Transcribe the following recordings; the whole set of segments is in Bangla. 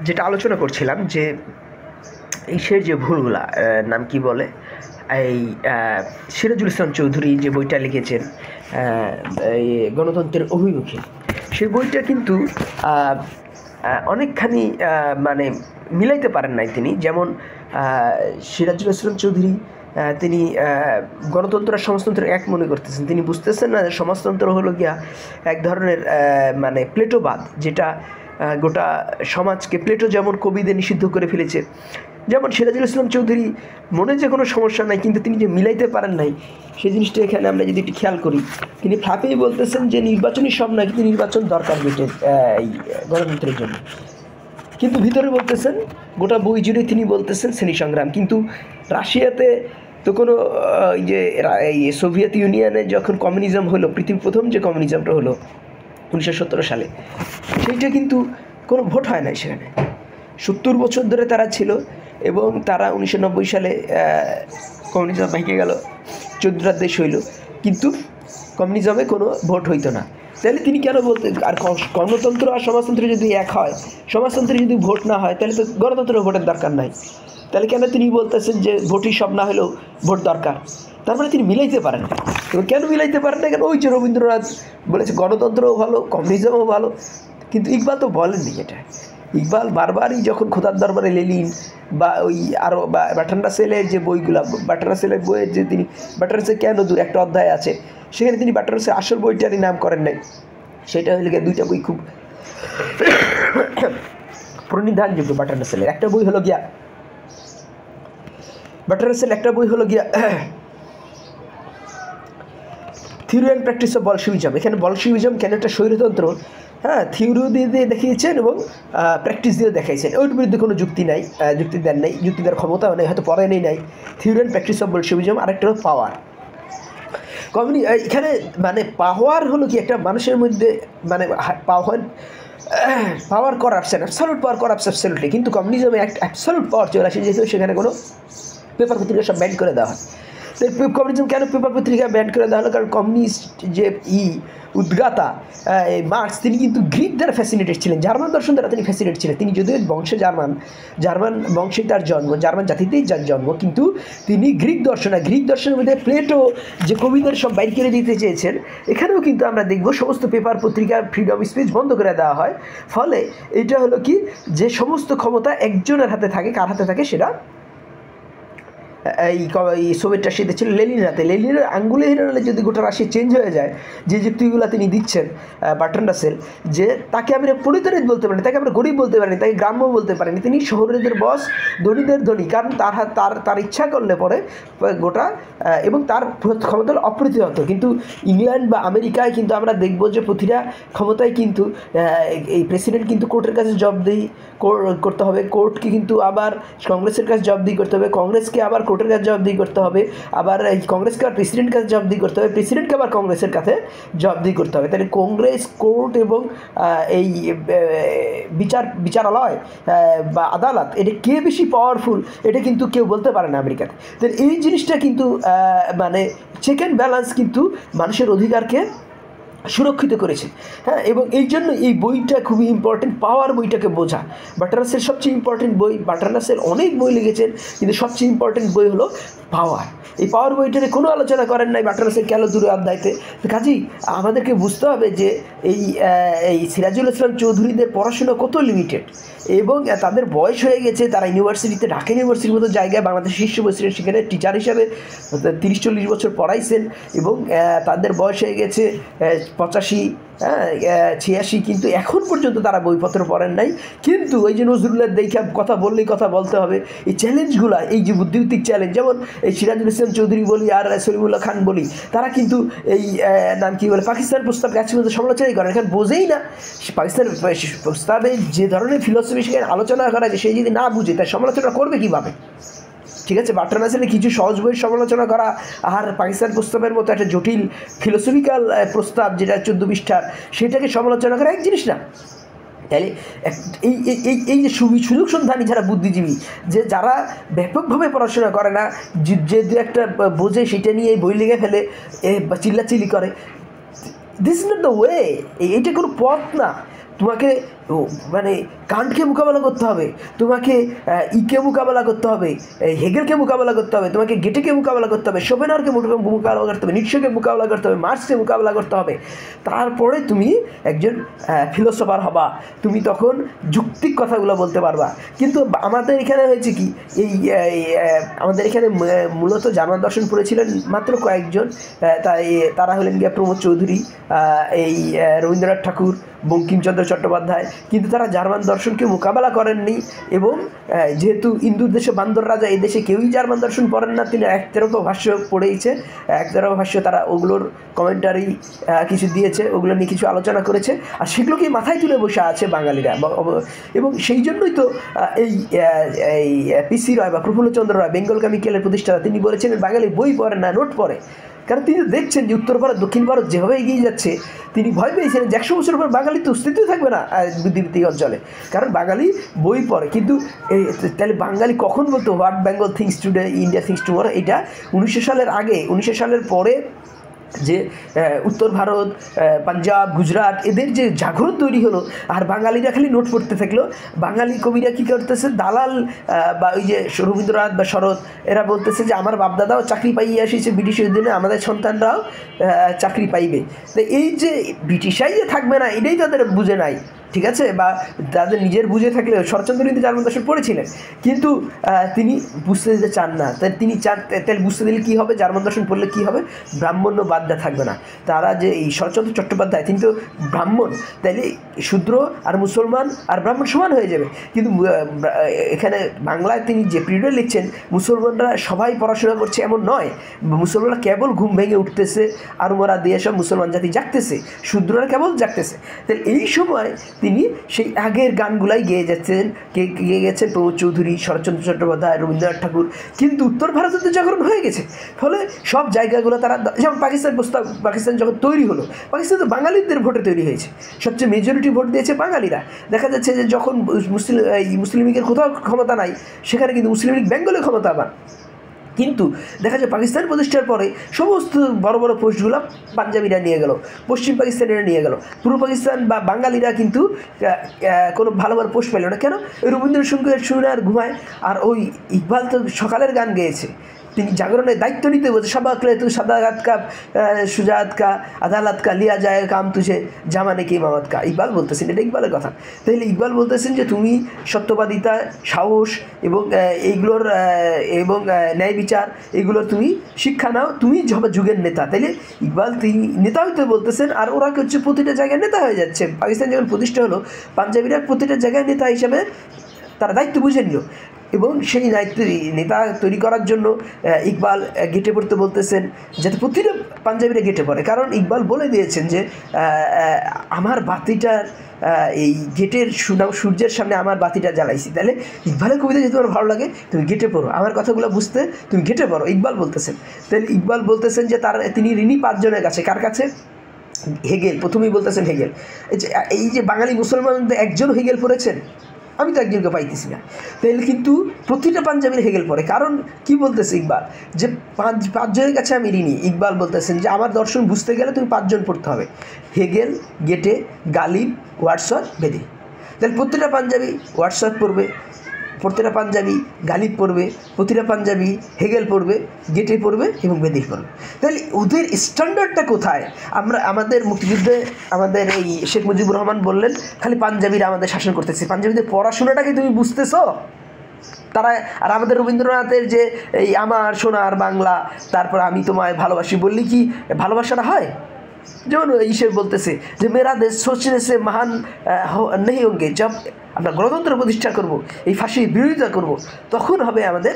যেটা আলোচনা করছিলাম যে ইসের যে ভুলগুলা নাম কি বলে এই সিরাজুল ইসলাম চৌধুরী যে বইটা লিখেছেন এই গণতন্ত্রের অভিমুখে, সেই বইটা কিন্তু অনেকখানি মানে মিলাইতে পারেন নাই তিনি। যেমন সিরাজুল ইসলাম চৌধুরী তিনি গণতন্ত্র আর সমাজতন্ত্র এক মনে করতেছেন। তিনি বুঝতেছেন না যে সমাজতন্ত্র হলো গিয়া এক ধরনের মানে প্লেটোবাদ, যেটা গোটা সমাজকে প্লেটো যেমন কবিদের নিষিদ্ধ করে ফেলেছে, যেমন সিরাজুল ইসলাম চৌধুরী মনে যে কোনো সমস্যা নাই, কিন্তু তিনি যে মিলাইতে পারেন নাই সেই জিনিসটা এখানে আমরা যদি একটু খেয়াল করি, তিনি ফ্লাপেই বলতেছেন যে নির্বাচনই সব নয়, কিন্তু নির্বাচন দরকার এই গণতন্ত্রের জন্য। কিন্তু ভিতরে বলতেছেন গোটা বই জুড়ে তিনি বলতেছেন শ্রেণী সংগ্রাম। কিন্তু রাশিয়াতে তো কোনো এই সোভিয়েত ইউনিয়নে যখন কমিউনিজম হলো, পৃথিবীর প্রথম যে কমিউনিজমটা হলো 1917 সালে, সেইটা কিন্তু কোনো ভোট হয় নাই সেখানে। 70 বছর ধরে তারা ছিল এবং তারা 1990 সালে কমিউনিজম ভেঙে গেল, 14টা দেশ হইল, কিন্তু কমিউনিজমে কোনো ভোট হইতো না। তাহলে তিনি কেন বলতেন? আর গণতন্ত্র আর সমাজতন্ত্র যদি এক হয়, সমাজতন্ত্রে যদি ভোট না হয়, তাহলে তো গণতন্ত্রের ভোটের দরকার নাই। তাহলে কেন তিনি বলতেছেন যে ভোটই সব না হলেও ভোট দরকার? তার মানে তিনি মিলাইতে পারেন না। এবং কেন মিলাইতে পারেন না? কেন ওই যে রবীন্দ্রনাথ বলেছে গণতন্ত্রও ভালো, কমিউনিজমও ভালো, কিন্তু ইকবাল তো বলেননি এটা। ইকবাল বারবারই যখন খোদার দরবারে লেনিন বা ওই আরও বা বার্ট্রান্ড রাসেলের যে বইগুলো, বার্ট্রান্ড রাসেলের বইয়ের যে তিনি বার্ট্রান্ড রাসেল কেন দূর একটা অধ্যায় আছে, সেখানে তিনি বার্ট্রান্ড রাসেল আসল বইটারই নাম করেন নাই। সেটা হলে গিয়ে দুইটা বই খুব প্রণিধানযোগ্য বার্ট্রান্ড রাসেলের। একটা বই হলো গিয়া বার্ট্রান্ড রাসেল, একটা বই হলো গিয়া থিওরি অ্যান্ড প্র্যাকটিস অফ বলশিভিজম। এখানে বলশিভিজম কেন একটা স্বৈরতন্ত্র, হ্যাঁ, থিওরি দিয়ে দেখিয়েছেন এবং প্র্যাকটিস দিয়েও দেখাইছেন। ওইটার বিরুদ্ধে কোনো যুক্তি নাই, যুক্তি দেন নাই, যুক্তি দেওয়ার ক্ষমতাও নেই, হয়তো পরে নেই। Theory and practice of Bolshevism. আরেকটা হলো পাওয়ার। এখানে মানে পাওয়ার হলো কি একটা মানুষের মধ্যে মানে power corruption, absolute power corruption absolutely. কিন্তু কমিউনিজমে একটা অ্যাবসলিউট পাওয়ার চলে আসে, যেহেতু সেখানে কোনো পেপার পত্রিকা সব ব্যান করে দেওয়া হয়। তো কমিউনিজম কেন পেপার পত্রিকা ব্যান করে দেওয়া হলো? কারণ কমিউনিস্ট যে উদ্গাতা মার্কস, তিনি কিন্তু গ্রিক দ্বারা ফ্যাসিনেটেড ছিলেন, জার্মান দর্শন দ্বারা তিনি ফ্যাসিনেটেড ছিলেন। তিনি যদিও বংশে জার্মান বংশেই তার জন্ম, জার্মান জাতিতেই যার জন্ম, কিন্তু তিনি গ্রিক দর্শনের মধ্যে প্লেটো যে কবিদের সব বাইর করে দিতে চেয়েছেন, এখানেও কিন্তু আমরা দেখব সমস্ত পেপার পত্রিকা ফ্রিডম স্পিচ বন্ধ করে দেওয়া হয়। ফলে এটা হলো কি, যে সমস্ত ক্ষমতা একজনের হাতে থাকে। কার হাতে থাকে? সেটা এই সোভিয়েত রাশিয়াতে ছিল লেনিনের হাতে। লেনিনের আঙ্গুলে হিরালে যদি গোটা রাশিয়া চেঞ্জ হয়ে যায়, যে যুক্তিগুলো তিনি দিচ্ছেন বার্ট্রান্ড রাসেল, যে তাকে আমরা প্রণিতরিত বলতে পারিনি, তাকে আমরা গরিব বলতে পারিনি, তাকে গ্রাম্য বলতে পারিনি, তিনি শহরেদের বস, ধনীদের ধনী। কারণ তার ইচ্ছা করলে পরে গোটা এবং তার ক্ষমতা অপ্রতিহত। কিন্তু ইংল্যান্ড বা আমেরিকায় কিন্তু আমরা দেখব যে প্রতিটা ক্ষমতায় কিন্তু এই প্রেসিডেন্ট কিন্তু কোর্টের কাছে জবাবদিহি করতে হবে, কোর্টকে কিন্তু আবার কংগ্রেসের কাছে জবাবদিহি করতে হবে, কংগ্রেসকে আবার কোর্টের কাছে জবাবদিহি করতে হবে, আবার কংগ্রেসকে আবার প্রেসিডেন্টের কাছে জবাবদিহি করতে হবে, প্রেসিডেন্টকে আবার কংগ্রেসের কাছে জবাবদিহি করতে হবে। তাহলে কংগ্রেস, কোর্ট এবং এই বিচারালয় বা আদালত, এটা কে বেশি পাওয়ারফুল, এটা কিন্তু কেউ বলতে পারে না আমেরিকাতে। তাহলে এই জিনিসটা কিন্তু মানে চেক অ্যান্ড ব্যালেন্স কিন্তু মানুষের অধিকারকে সুরক্ষিত করেছে, হ্যাঁ। এবং এই জন্য এই বইটা খুবই ইম্পর্টেন্ট, পাওয়ার বইটাকে বোঝা। বার্ট্রান্ড রাসেল সবচেয়ে ইম্পর্টেন্ট বই। বার্ট্রান্ড রাসেল অনেক বই লিখেছেন, কিন্তু সবচেয়ে ইম্পর্টেন্ট বই হলো পাওয়ার। এই পাওয়ার বইটাতে কোনো আলোচনা করেন নাই বার্ট্রান্ড রাসেল কেন দূরে অধ্যায়তে। কাজেই আমাদেরকে বুঝতে হবে যে এই সিরাজুল ইসলাম চৌধুরীদের পড়াশোনা কত লিমিটেড, এবং তাদের বয়স হয়ে গেছে। তারা ইউনিভার্সিটিতে, ঢাকা ইউনিভার্সিটির মতো জায়গায় বাংলাদেশ শীর্ষ বসছিলেন, সেখানে টিচার হিসাবে 30-40 বছর পড়াইছেন, এবং তাদের বয়স হয়ে গেছে 85, 86, কিন্তু এখন পর্যন্ত তারা বইপত্র পড়েন নাই। কিন্তু ওই যে নজরুলের দেখে কথা বললেই কথা বলতে হবে, এই চ্যালেঞ্জগুলো, এই যে বুদ্ধিভিত্তিক চ্যালেঞ্জ, যেমন এই সিরাজুল ইসলাম চৌধুরী বলি আর সলিমুল্লাহ খান বলি, তারা কিন্তু এই নাম কি বলে পাকিস্তান প্রস্তাবকে আজ পর্যন্ত সমালোচনাই করেন। এখন বোঝেই না পাকিস্তান প্রস্তাবে যে ধরনের ফিলোসফি সেখানে আলোচনা করা যায়, সেই যদি না বুঝে তার সমালোচনা করবে কীভাবে? ঠিক আছে, বার্ট্রান্ড রাসেলের কিছু সহজ বইয়ের সমালোচনা করা আর পাকিস্তান প্রস্তাবের মতো একটা জটিল ফিলোসফিক্যাল প্রস্তাব যেটা 14 পৃষ্ঠার, সেটাকে সমালোচনা করা এক জিনিস না। তাহলে এই যে সুযোগ সন্ধানী যারা বুদ্ধিজীবী, যে যারা ব্যাপকভাবে পড়াশোনা করে না, যে দু একটা বোঝে সেটা নিয়ে বই লিখে ফেলে বা চিল্লাচিল্লি করে, this is not the way. এইটা কোনো পথ না। তোমাকে মানে কান্টকে মোকাবেলা করতে হবে, তোমাকে ইকে মোকাবেলা করতে হবে, হেগেলকে মোকাবেলা করতে হবে, তোমাকে গেটেকে মোকাবেলা করতে হবে, শোপেনহাওয়ারকে মোকাবেলা করতে হবে, নিটশেকে মোকাবেলা করতে হবে, মার্ক্সকে মোকাবেলা করতে হবে, তারপরে তুমি একজন ফিলোসফার হবা, তুমি তখন যুক্তিক কথাগুলো বলতে পারবা। কিন্তু আমাদের এখানে হয়েছে কি, এই আমাদের এখানে মূলত জার্মান দর্শন পড়েছিলেন মাত্র কয়েকজন, তারা হলেন গিয়া প্রমোদ চৌধুরী, এই রবীন্দ্রনাথ ঠাকুর, বঙ্কিমচন্দ্র চট্টোপাধ্যায়। কিন্তু তারা জার্মান দর্শনকে মোকাবেলা করেননি, এবং যেহেতু ইন্দুর দেশে বান্দর রাজা, এই দেশে কেউই জার্মান দর্শন পড়েন না, তিনি একতরফা ভাষ্য পড়েইছে, একতরফা ভাষ্য, তারা ওগুলোর কমেন্টারি কিছু দিয়েছে, ওগুলো নিয়ে কিছু আলোচনা করেছে, আর সেগুলোকেই মাথায় তুলে বসে আছে বাঙালিরা। এবং সেই জন্যই তো এই পিসি রয় বা প্রফুল্লচন্দ্র রায়, বেঙ্গল কেমিক্যালের প্রতিষ্ঠাতা, তিনি বলেছেন বাঙালি বই পড়ে না, নোট পড়ে। কারণ তিনি দেখছেন যে উত্তর ভারত দক্ষিণ ভারত যেভাবে এগিয়ে যাচ্ছে, তিনি ভয় পেয়েছেন যে 100 বছর পর বাঙালি তো অস্তিত্বই থাকবে না বুদ্ধিবৃত্তিক অঞ্চলে, কারণ বাঙালি বই পড়ে। কিন্তু তাহলে বাঙালি কখন বলতো what Bengal things today, India things tomorrow? এটা 1900 সালের আগে, 1900 সালের পরে যে উত্তর ভারত, পাঞ্জাব, গুজরাট, এদের যে জাগরণ তৈরি হলো, আর বাঙালিরা খালি নোট পড়তে থাকলো। বাঙালি কবিরা কী করতেছে, দালাল বা ওই যে রবীন্দ্রনাথ বা শরৎ, এরা বলতেছে যে আমার বাপদাদাও চাকরি পাইয়ে আসিছে ব্রিটিশের দিনে, আমাদের সন্তানরাও চাকরি পাইবে। তো এই যে ব্রিটিশাই যে থাকবে না, এটাই তাদের বুঝে নাই, ঠিক আছে, বা তাদের নিজের বুঝে থাকলে শরৎচন্দ্র কিন্তু জার্মান দর্শন পড়েছিলেন, কিন্তু তিনি বুঝতে দিতে চান না। তাই তিনি চান, তাহলে বুঝতে দিলে কী হবে, জার্মান দর্শন পড়লে কী হবে, ব্রাহ্মণ্য বাদটা থাকবে না। তারা যে এই শরৎচন্দ্র চট্টোপাধ্যায়, তিনি তো ব্রাহ্মণ, তাইলে শূদ্র আর মুসলমান আর ব্রাহ্মণ সমান হয়ে যাবে। কিন্তু এখানে বাংলায় তিনি যে পিরিয়ডে লিখছেন, মুসলমানরা সবাই পড়াশোনা করছে এমন নয়, মুসলমানরা কেবল ঘুম ভেঙে উঠতেছে, আর ওরা দিয়ে সব মুসলমান জাতি জাগতেছে, শূদ্ররা কেবল জাগতেছে। তাহলে এই সময় তিনি সেই আগের গানগুলাই গেয়ে যাচ্ছেন, গেয়ে গেছেন প্রমোদ চৌধুরী, শরৎচন্দ্র চট্টোপাধ্যায়, রবীন্দ্রনাথ ঠাকুর। কিন্তু উত্তর ভারতে তো জাগরণ হয়ে গেছে, ফলে সব জায়গাগুলো তারা, যেমন পাকিস্তান যখন তৈরি হলো, পাকিস্তান তো বাঙালিদের ভোটে তৈরি হয়েছে, সবচেয়ে মেজরিটি ভোট দিয়েছে বাঙালিরা। দেখা যাচ্ছে যে যখন মুসলিম লীগের কোথাও ক্ষমতা নাই, সেখানে কিন্তু মুসলিম লীগ বেঙ্গলে ক্ষমতা পান। কিন্তু দেখা যায় পাকিস্তান প্রতিষ্ঠার পরে সমস্ত বড় বড় পোস্টগুলো পাঞ্জাবিরা নিয়ে গেল, পশ্চিম পাকিস্তানিরা নিয়ে গেল, পূর্ব পাকিস্তান বা বাঙালিরা কিন্তু কোনো ভালো ভালো পোস্ট পেল না। কেন? ওই রবীন্দ্রসঙ্গীত শুনে আর ঘুমায়। আর ওই ইকবাল তো সকালের গান গেয়েছে, তিনি জাগরণের দায়িত্ব নিতে বলছে, সবাকলে তু সাদাগাত কা সুজাত কা আদালত কা লিয়া যায় কাম তুঝে জামানে কি মামাত কা, ইকবাল বলতেছেন, এটা ইকবালের কথা। তাহলে ইকবাল বলতেছেন যে তুমি সত্যবাদিতা, সাহস এবং এইগুলোর এবং ন্যায় বিচার, এগুলোর তুমি শিক্ষা নাও, তুমি যুগের নেতা। তাইলে ইকবাল তিনি নেতা হইতে বলতেছেন, আর ওরা হচ্ছে প্রতিটা জায়গায় নেতা হয়ে যাচ্ছে। পাকিস্তান যখন প্রতিষ্ঠা হলো, পাঞ্জাবিরা প্রতিটা জায়গায় নেতা হিসাবে তারা দায়িত্ব বুঝে নিল, এবং সেই নেতা তৈরি করার জন্য ইকবাল গেটে পড়তে বলতেছেন, যাতে প্রতিটা পাঞ্জাবিরা গেটে পড়ে। কারণ ইকবাল বলে দিয়েছেন যে আমার বাতিটার এই গেটের সুনাম, সূর্যের সামনে আমার বাতিটা জ্বালাইছি। তাহলে ইকবালের কবিতা যদি তোমার ভালো লাগে, তুমি গেটে পড়ো, আমার কথাগুলো বুঝতে তুমি গেটে পড়ো, ইকবাল বলতেছেন। তাহলে ইকবাল বলতেছেন যে তিনি ঋণী 5 জনের কাছে। কার কাছে? হেগেল। প্রথমেই বলতেছেন হেগেল। এই যে বাঙালি মুসলমানদের একজন হেগেল পড়েছেন, আমি তো একজনকে পাইতেছি না। তাহলে কিন্তু প্রতিটা পাঞ্জাবির হেগেল পড়ে। কারণ কি বলতেছে ইকবাল, যে 5 জনের কাছে আমি ঋণী। ইকবাল বলতেছেন যে আমার দর্শন বুঝতে গেলে তুমি 5 জন পড়তে হবে, হেগেল, গেটে, গালিব, ওয়ার্ডসওয়ার্থ, বেদে। তাহলে প্রতিটা পাঞ্জাবি ওয়ার্ডসওয়ার্থ পড়বে, প্রতিটা পাঞ্জাবি গালিব পড়বে, প্রতিটা পাঞ্জাবি হেগেল পড়বে, গেটে পড়বে এবং বেদে পড়বে। তাহলে ওদের স্ট্যান্ডার্ডটা কোথায়? আমাদের মুক্তিযুদ্ধে আমাদের এই শেখ মুজিবুর রহমান বললেন খালি পাঞ্জাবিরা আমাদের শাসন করতেছে। পাঞ্জাবিদের পড়াশোনাটাকে তুমি বুঝতেছো? তারা, আর আমাদের রবীন্দ্রনাথের যে এই আমার সোনার বাংলা, তারপর আমি তোমায় ভালোবাসি বললি কি ভালোবাসাটা হয়? যেমন ঈশ্বর বলতেছে যে মেরা দেশ সোচনে সে মহান নেই হোঙ্গে, জব আমরা গণতন্ত্র প্রতিষ্ঠা করব, এই ফাঁসির বিরোধিতা করব, তখন হবে আমাদের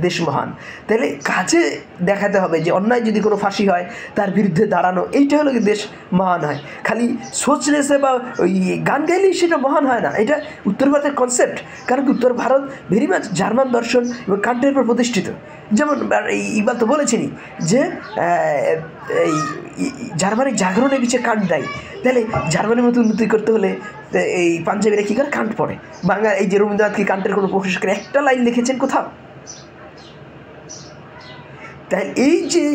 দেশ মহান। তাহলে কাজে দেখাতে হবে যে অন্যায় যদি কোনো ফাঁসি হয়, তার বিরুদ্ধে দাঁড়ানো, এইটা হলো কি দেশ মহান হয়। খালি সোচনে সে বা ওই গান গাইলেই সেটা মহান হয় না। এটা উত্তর ভারতের কনসেপ্ট। কারণ উত্তর ভারত ভেরি মাচ জার্মান দর্শন এবং কান্টের উপর প্রতিষ্ঠিত। যেমন ইকবাল তো বলেছেনই যে এই জার্মানির জাগরণের পিছিয়ে কান্ট দেয়। তাহলে জার্মানির মতো উন্নতি করতে হলে এই পাঞ্জাবিরা কী করে? কান্ট পড়ে। বাংলা এই যে রবীন্দ্রনাথ কি কান্টের কোনো প্রকাশ করে একটা লাইন লিখেছেন কোথাও? তাই এই যে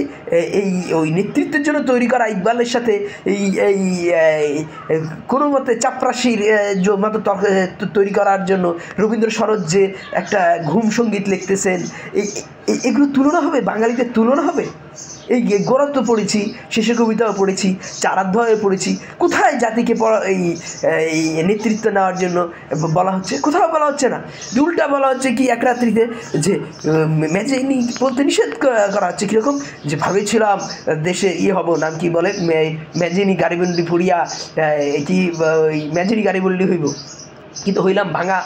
এই ওই নেতৃত্বের জন্য তৈরি করা ইকবালের সাথে এই এই কোনো মতে চাপরাশির মতো তৈরি করার জন্য রবীন্দ্র সরোজ যে একটা ঘুম সঙ্গীত লিখতেছেন, এগুলো তুলনা হবে, বাঙালিদের তুলনা হবে? এই গোরাত্ব পড়েছি, শেষে কবিতাও পড়েছি, চারাধ্যায় পড়েছি, কোথায় জাতিকে এই নেতৃত্ব নেওয়ার জন্য বলা হচ্ছে? কোথাও বলা হচ্ছে না। উল্টা বলা হচ্ছে কি এক রাত্রিতে যে ম্যাজিনি বলতে নিষেধ করা হচ্ছে। কীরকম? যে ভেবেছিলাম দেশে হব, নাম কি বলে, ম্যাজিনি গাড়িবন্ডি ফুরিয়া কি ম্যাজিনি গাড়িবন্ডি হইব, কিন্তু হইলাম ভাঙা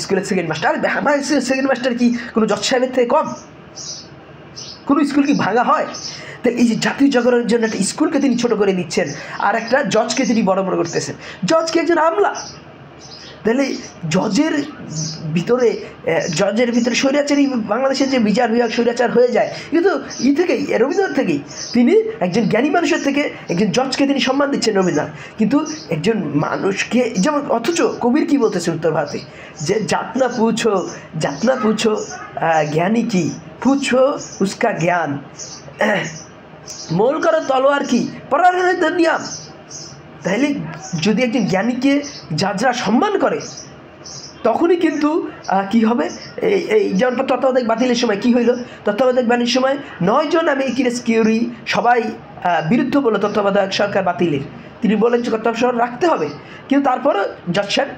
স্কুলের সেকেন্ড মাস্টার। আর ভাঙা সেকেন্ড মাস্টার কি কোনো জজ সাহেবের থেকে কম? কোনো স্কুল কি ভাঙা হয়? তো এই যে জাতীয় জাগরণের জন্য একটা স্কুলকে তিনি ছোট করে দিচ্ছেন, আর একটা জজকে তিনি বড় বড় করতেছেন। জজকে একজন আমলা, তাহলে জজের ভিতরে স্বৈরাচারী, বাংলাদেশের যে বিচার বিভাগ স্বৈরাচার হয়ে যায়, কিন্তু থেকেই রবীন্দ্রনাথ থেকেই তিনি একজন জ্ঞানী মানুষের থেকে একজন জজকে তিনি সম্মান দিচ্ছেন রবীন্দ্রনাথ। কিন্তু একজন মানুষকে যেমন, অথচ কবির কী বলতেছেন উত্তর ভারতে, যে জাতনা পুছো জ্ঞানী কি, পুছো উস্কা জ্ঞান, মোল করো তলোয়ার কি পরারণের দুনিয়া। তাহলে যদি একজন জ্ঞানীকে জাজরা সম্মান করে, তখনই কিন্তু কি হবে? এই যেমন তত্ত্বাবধায়ক বাতিলের সময় কি হইল? তত্ত্বাবধায়ক বাণীর সময় 9 জন আমেরিকান কিউরি সবাই বিরুদ্ধ বলল তত্ত্বাবধায়ক সরকার বাতিলের। তিনি বলেন যে তত্ত্বাবধায়ক সরকার রাখতে হবে, কিন্তু তারপরও জজ সাহেব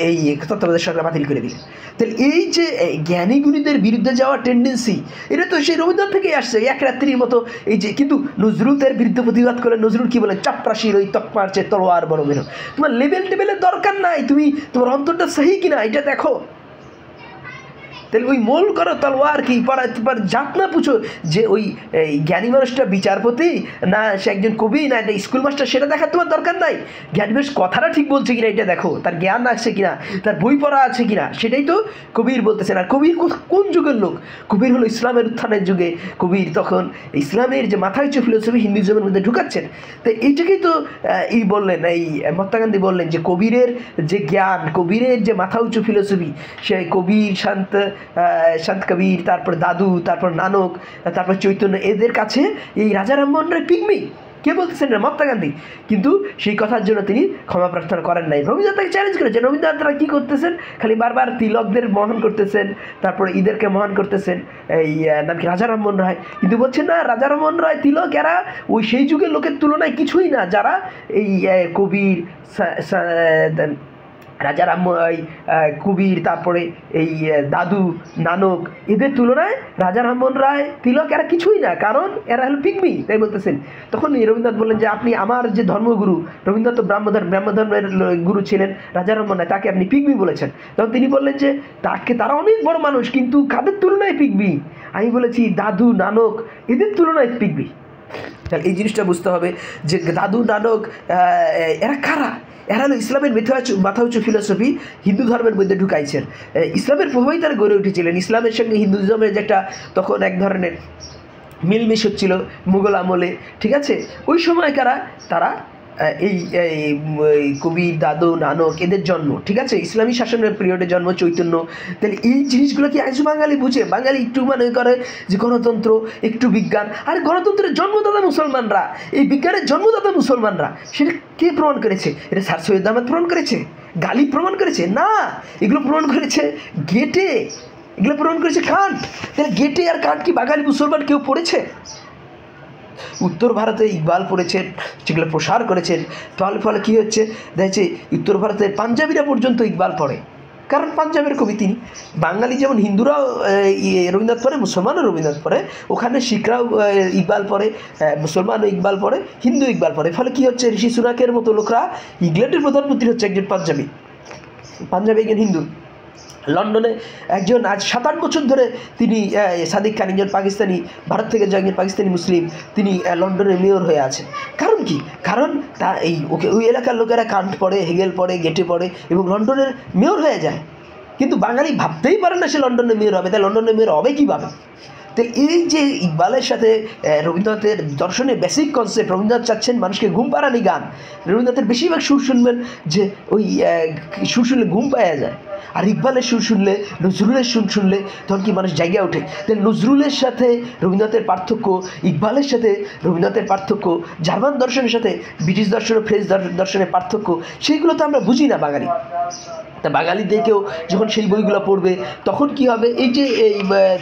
এই তত্ত্বাবধায়ক সরকার বাতিল করে দিলেন। তাহলে এই যে জ্ঞানী গুণীদের বিরুদ্ধে যাওয়ার টেন্ডেন্সি, এটা তো সেই রবীন্দ্রনাথ থেকেই আসছে এক রাত্রির মতো। এই যে কিন্তু নজরুল তার বিরুদ্ধে প্রতিবাদ করলে নজরুল কি বলেন? চাপরাশির ওই তকমার চেয়ে তলোয়ার বড় বেরো। তোমার লেভেলের দরকার নাই, তুমি তোমার অন্তরটা সহি কিনা এটা দেখো। তাহলে ওই মোল করো তলোয়ার কি জাত না পুছো, যে ওই জ্ঞানী মানুষটা বিচারপতি না সে একজন কবি না একটা স্কুল মাস্টার, সেটা দেখার তোমার দরকার নাই। জ্ঞানী মানুষ কথাটা ঠিক বলছে কিনা এটা দেখো, তার জ্ঞান আছে কিনা, তার বই পড়া আছে কিনা, সেটাই তো কবির বলতেছেন। আর কবির কোন যুগের লোক? কবির হলো ইসলামের উত্থানের যুগে। কবির তখন ইসলামের যে মাথা উঁচু ফিলোসফি হিন্দুইজমের মধ্যে ঢুকাচ্ছেন। তো এইটাকেই তো বললেন, এই মহাত্মা গান্ধী বললেন যে কবিরের যে জ্ঞান, কবিরের যে মাথা উঁচু ফিলোসফি, সে কবির, সন্ত কবির, তারপর দাদু, তারপর নানক, তারপর চৈতন্য, এদের কাছে এই রাজা রামমোহন রায় পিগমি। কে বলতেছেন? মহাত্মা গান্ধী। কিন্তু সেই কথার জন্য তিনি ক্ষমা প্রার্থনা করেন নাই। রবীন্দ্রনাথ তাকে চ্যালেঞ্জ করেছেন। রবীন্দ্রনাথরা কী করতেছেন? খালি বারবার তিলকদের মহান করতেছেন, তারপরে ঈদেরকে মহান করতেছেন, এই নাম কি রাজা রামমোহন রায়, কিন্তু বলছেন না রাজা রামমোহন রায়, তিলক, এরা ওই সেই যুগের লোকের তুলনায় কিছুই না, যারা এই কবির, রাজা রামমোহন, কবির, তারপরে এই দাদু, নানক, এদের তুলনায় রাজা রামমোহন রায়, তিলক, এরা কিছুই না, কারণ এরা হলো পিগমি। তাই বলতেছেন। তখন রবীন্দ্রনাথ বললেন যে আপনি আমার যে ধর্মগুরু, রবীন্দ্রনাথ তো ব্রাহ্মধর্মের গুরু ছিলেন, রাজা রামমোহন রায়, তাকে আপনি পিগমি বলেছেন। তখন তিনি বললেন যে তারা অনেক বড় মানুষ, কিন্তু কাদের তুলনায় পিগমি? আমি বলেছি দাদু, নানক, এদের তুলনায় পিগমি। তাহলে এই জিনিসটা বুঝতে হবে যে দাদু, নানক, এরা কারা? এরা হলো ইসলামের মাথা উঁচু ফিলোসফি হিন্দু ধর্মের মধ্যে ঢুকাইছেন। ইসলামের প্রভাবেই তারা গড়ে উঠেছিলেন। ইসলামের সঙ্গে হিন্দুইজমের যে একটা তখন এক ধরনের মিলমিশ হচ্ছিল মুঘল আমলে, ঠিক আছে? ওই সময়কারা তারা এই কবির, দাদু, নানক, এদের জন্ম, ঠিক আছে, ইসলামী শাসনের পিরিয়ডে জন্ম, চৈতন্য। তাহলে এই জিনিসগুলো কি আজ বাঙালি বুঝে? বাঙালি একটু মনে করে যে গণতন্ত্র, একটু বিজ্ঞান। আর গণতন্ত্রের জন্মদাতা মুসলমানরা, এই বিজ্ঞানের জন্মদাতা মুসলমানরা, সেটা কে প্রমাণ করেছে? এটা স্যার সৈয়দ আহমদ প্রমাণ করেছে? গালিব প্রমাণ করেছে? না, এগুলো প্রমাণ করেছে গেটে, এগুলো প্রমাণ করেছে কান্ট। তাহলে গেটে আর কান্ট কি বাঙালি মুসলমান কেউ পড়েছে? উত্তর ভারতে ইকবাল পড়েছেন, যেগুলো প্রসার করেছেন। ফলে কী হচ্ছে? দেখছে উত্তর ভারতের পাঞ্জাবিরা পর্যন্ত ইকবাল পড়ে, কারণ পাঞ্জাবের কবি তিনি। বাঙালি যেমন হিন্দুরাও রবীন্দ্রনাথ পড়ে, মুসলমানও রবীন্দ্রনাথ পড়ে, ওখানে শিখরাও ইকবাল পড়ে, মুসলমানও ইকবাল পড়ে, হিন্দু ইকবাল পড়ে। ফলে কী হচ্ছে? ঋষি সুনাকের মতো লোকরা, ইংল্যান্ডের প্রধানমন্ত্রী হচ্ছে একজন পাঞ্জাবি একজন হিন্দু। লন্ডনে একজন আজ 7-8 বছর ধরে তিনি, সাদিক খান, একজন পাকিস্তানি, ভারত থেকে যে একজন পাকিস্তানি মুসলিম, তিনি লন্ডনের মেয়র হয়ে আছেন। কারণ কি? কারণ তা ওই এলাকার লোকেরা কান্ট পড়ে, হেগেল পড়ে, গেটে পড়ে এবং লন্ডনের মেয়র হয়ে যায়। কিন্তু বাঙালি ভাবতেই পারে না সে লন্ডনের মেয়র হবে। তাই লন্ডনের মেয়র হবে কীভাবে? তো এই যে ইকবালের সাথে রবীন্দ্রনাথের দর্শনের বেসিক কনসেপ্ট, রবীন্দ্রনাথ চাচ্ছেন মানুষকে ঘুম পাড়ানি গান। রবীন্দ্রনাথের বেশিরভাগ সুর শুনবেন যে ওই সুর শুনলে ঘুম পাওয়া যায়। আর ইকবালের সুর শুনলে, নজরুলের সুর শুনলে তখন কি মানুষ জায়গা ওঠে। তাই নজরুলের সাথে রবীন্দ্রনাথের পার্থক্য, ইকবালের সাথে রবীন্দ্রনাথের পার্থক্য, জার্মান দর্শনের সাথে ব্রিটিশ দর্শন ও ফ্রেঞ্চ দর্শনের পার্থক্য, সেইগুলো তো আমরা বুঝি না বাঙালি। তা বাঙালিদেরকেও যখন সেই বইগুলো পড়বে তখন কি হবে, এই যে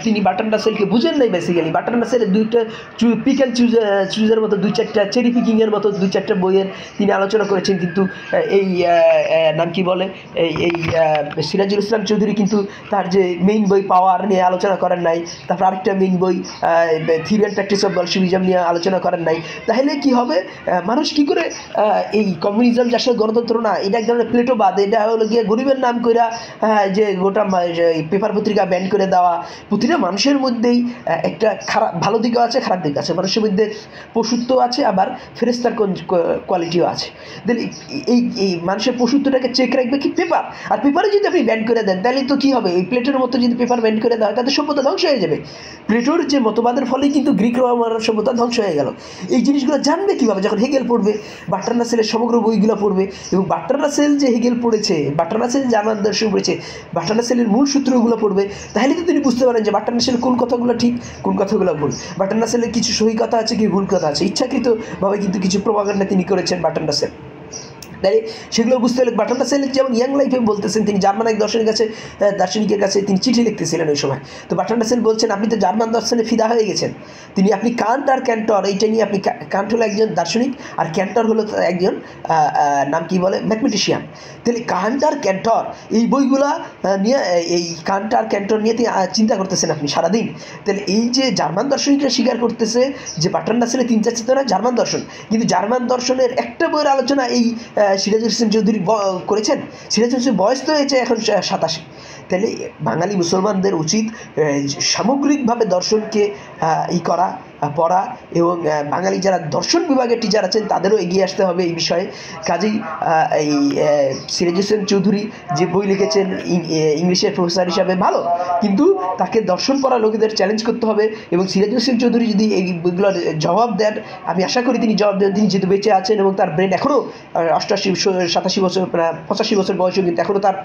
তিনি বার্ট্রান্ড রাসেলকে বুঝেন নাই বেসিক্যালি। বার্ট্রান্ড রাসেলের দুইটা পিক অ্যান্ড চুজের মতো 2-4টা চেরি পিকিংয়ের মতো 2-4টা বইয়ের তিনি আলোচনা করেছেন, কিন্তু এই নাম কি বলে এই সিরাজুল ইসলাম চৌধুরী কিন্তু তার যে মেইন বই পাওয়ার নিয়ে আলোচনা করেন নাই। তারপর আরেকটা মেইন বই থিওরি অ্যান্ড প্র্যাকটিস অফ বলশিভিজম নিয়ে আলোচনা করেন নাই। তাহলে কি হবে, মানুষ কি করে এই কমিউনিজম যার সাথে গণতন্ত্র না, এটা এক ধরনের প্লেটোবাদ, এটা হলো গিয়ে গরিবের নাম কইরা যে গোটা পেপার পত্রিকা ব্যান করে দেওয়া। প্রতিটা মানুষের মধ্যেই একটা খারাপ ভালো দিকও আছে, খারাপ দিক আছে। মানুষের মধ্যে পশুত্ব আছে, আবার ফেরেস্তার কোয়ালিটিও আছে। দেন এই মানুষের পশুত্বটাকে চেক রাখবে কি পেপার। আর পেপারে যদি আপনি ব্যান করে দেন তাহলে তো কী হবে, এই প্লেটোর মতো যদি পেপার ব্যান করে দেওয়া হয় তাতে সভ্যতা ধ্বংস হয়ে যাবে। প্লেটোর যে মতবাদের ফলেই কিন্তু গ্রিক রোমান সভ্যতা ধ্বংস হয়ে গেল। এই জিনিসগুলো জানবে কীভাবে, যখন হেগেল পড়বে, বার্ট্রান্ড রাসেলের সমগ্র বইগুলো পড়বে। এবং বার্ট্রান্ড রাসেল যে হেগেল পড়েছে, বার্ট্রান্ড রাসেল জার্মান দর্শন পড়েছে, বার্ট্রান্ড রাসেলের মূল সূত্রগুলো পড়বে, তাহলে তো তিনি বুঝতে পারেন যে বার্ট্রান্ড রাসেলের কোন কথাগুলো ঠিক, কোন কথাগুলো ভুল। বার্ট্রান্ড রাসেলের কিছু সহি কথা আছে, কি ভুল কথা আছে, ইচ্ছাকৃতভাবে কিন্তু কিছু প্রপাগান্ডা তিনি করেছেন বার্ট্রান্ড রাসেল। তাই সেগুলো বুঝতে হলে বার্ট্রান্ড রাসেল যেমন ইয়াং লাইফে বলতেছেন, তিনি জার্মান এক দার্শনিকের কাছে তিনি চিঠি লিখতেছিলেন ওই সময়। তো বার্ট্রান্ড রাসেল বলছেন, আপনি তো জার্মান দর্শনে ফিদা হয়ে গেছেন। আপনি কান্ট আর ক্যান্টর, এইটা নিয়ে আপনি, কান্ট হলো একজন দার্শনিক আর ক্যান্টর হলো একজন নাম কি বলে ম্যাথমেটিশিয়ান। তাহলে কান্ট আর ক্যান্টর এই বইগুলা নিয়ে, এই কান্ট আর ক্যান্টর নিয়ে চিন্তা করতেছেন আপনি সারাদিন। তাহলে এই যে জার্মান দর্শনিকরা স্বীকার করতেছে যে বার্ট্রান্ড রাসেলের চিন্তা চেতনা জার্মান দর্শন, কিন্তু জার্মান দর্শনের একটা বইয়ের আলোচনা এই সিরাজুল ইসলাম চৌধুরী করেছেন। সিরাজুল ইসলাম বয়স তো হয়েছে এখন 87। তাহলে বাঙালি মুসলমানদের উচিত সামগ্রিকভাবে দর্শনকে করা, পড়া, এবং বাঙালি যারা দর্শন বিভাগের টিচার আছেন তাদেরও এগিয়ে আসতে হবে এই বিষয়ে। কাজেই এই সিরাজুল ইসলাম চৌধুরী যে বই লিখেছেন ইংলিশের প্রফেসর হিসাবে ভালো, কিন্তু তাকে দর্শন পড়া লোকেদের চ্যালেঞ্জ করতে হবে। এবং সিরাজুল ইসলাম চৌধুরী যদি এই বইগুলোর জবাব দেন, আমি আশা করি তিনি জবাব দেন। তিনি যেহেতু বেঁচে আছেন এবং তার ব্রেন এখনও 88-87 বছর, 85 বছর বয়সেও কিন্তু এখনও তার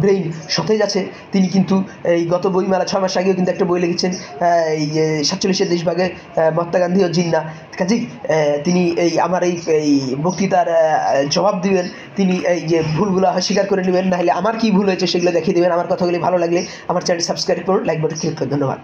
ব্রেইন সতেজ আছে। তিনি কিন্তু এই গত বইমেলা 6 মাস আগেও কিন্তু একটা বই লিখেছেন, এই 47 দেশভাগে মহাত্মা গান্ধী ও জিন্না। কাজেই তিনি আমার এই বক্তৃতার জবাব দিবেন। তিনি এই যে ভুলগুলো স্বীকার করে নেবেন, নাহলে আমার কী ভুল হয়েছে সেগুলো দেখিয়ে দেবেন। আমার কথাগুলি ভালো লাগলে আমার চ্যানেল সাবস্ক্রাইব করুন, লাইক বাটন ক্লিক করুন। ধন্যবাদ।